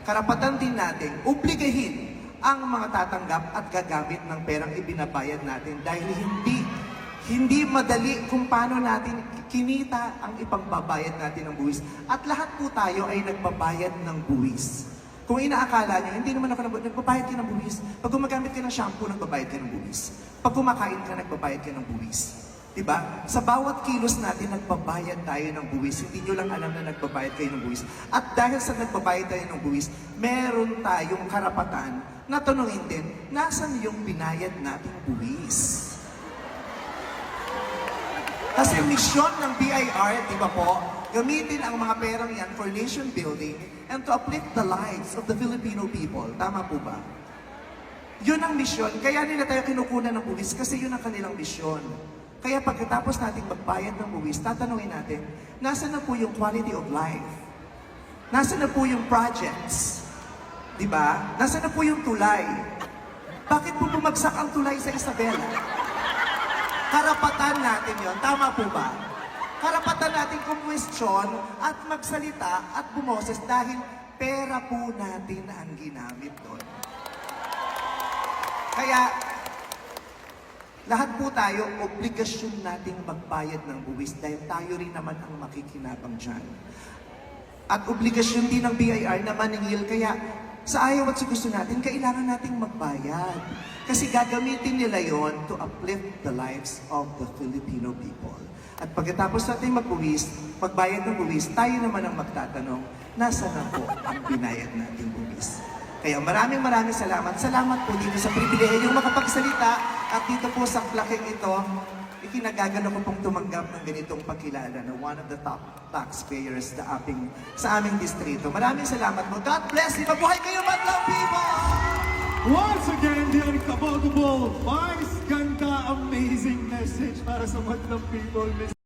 karapatan din natin obligahin ang mga tatanggap at gagamit ng perang ibinabayad natin dahil hindi madali kung paano natin kinita ang ipagbabayad natin ng buwis. At lahat po tayo ay nagbabayad ng buwis. Kung inaakala niyo, hindi naman ako nagbabayad ka ng buwis. Pag gumagamit ka ng shampoo, nagbabayad ka ng buwis. Pag kumakain ka, nagbabayad ka ng buwis. Diba? Sa bawat kilos natin, nagbabayad tayo ng buwis. Hindi nyo lang alam na nagbabayad kayo ng buwis. At dahil sa nagbabayad tayo ng buwis, meron tayong karapatan na tanungin din, nasan yung binayad nating buwis? Kasi misyon ng BIR, di ba po, gamitin ang mga perang yan for nation building and to uplift the lives of the Filipino people. Tama po ba? Yun ang misyon. Kaya nila tayo kinukunan ng buwis kasi yun ang kanilang misyon. Kaya pagkatapos nating magbayad ng buwis, tatanungin natin, nasa na po yung quality of life? Nasa na po yung projects? Diba? Nasa na po yung tulay? Bakit po bumagsak ang tulay sa Isabela? Karapatan natin yon, tama po ba? Karapatan natin kumwestiyon at magsalita at bumoses dahil pera po natin ang ginamit doon. Kaya, lahat po tayo, obligasyon nating magbayad ng buwis dahil tayo rin naman ang makikinabang dyan. At obligasyon din ng BIR na maningil, kaya sa ayaw at sa gusto natin, kailangan nating magbayad. Kasi gagamitin nila yon to uplift the lives of the Filipino people. At pagkatapos natin magbayad ng buwis, tayo naman ang magtatanong, nasa na po ang binayad nating buwis? Kaya maraming salamat. Salamat po dito sa pribilehiyong makapagsalita at dito po sa plaking ito, ikinagagano ko pong tumanggap ng ganitong pagkilala na one of the top taxpayers sa aming distrito. Maraming salamat po. God bless you. Mabuhay kayo, Madlang people! Once again, the unforgettable Vice Ganda, amazing message para sa Madlang people.